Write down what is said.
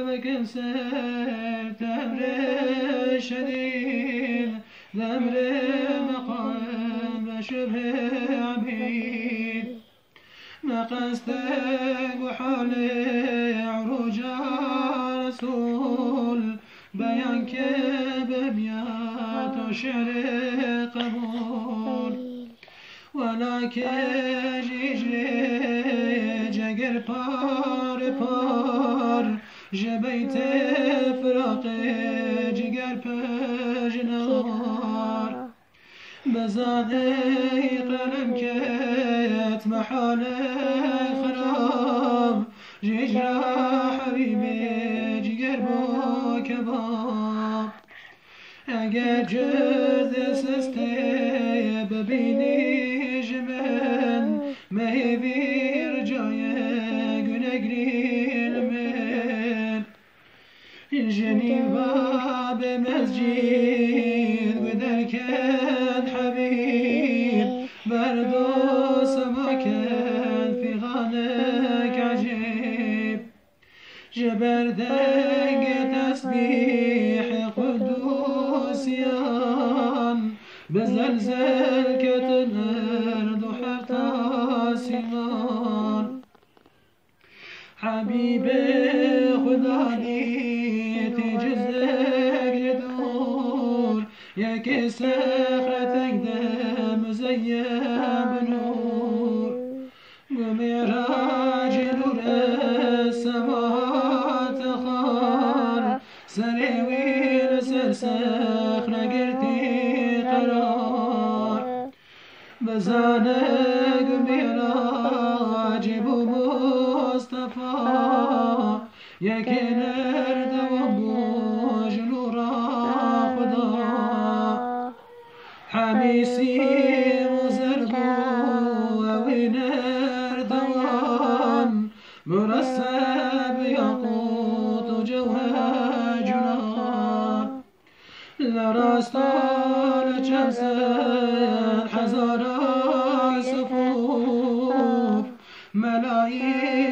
بكسر تمر شديد دمر مقام بشبه عبيد ما قصدك وحالي عروج رسول بيان كببيات وشعر قبول ولكن جيجري جگر پار پار جبیت فراق جگر پجنار بزاده قلم كت محال خراب جيجرا حبيبي جگر بو كباب اگر جز سسته ببینی جمن مهیبیر جای گنگریل من جنیبا به مسجد و درکن حبیب بردو سماکن فی غانک عجیب جبردنگ تسبیح قدوسیان بزلزل كتنر دحر تاسمان حبيبي خداني تجزك لدور يا كسخرتك دم زي بنور ومراج نور السماء تخار سريوين سرسخ نقرتي قرار بزانك مراج بو مصطفى يكن دوام جنورا خدا حميسي مزرقو وينر دوام مرسب ياقوت وجوهر جنار لراستان جمسن حزارا صفوف ملايين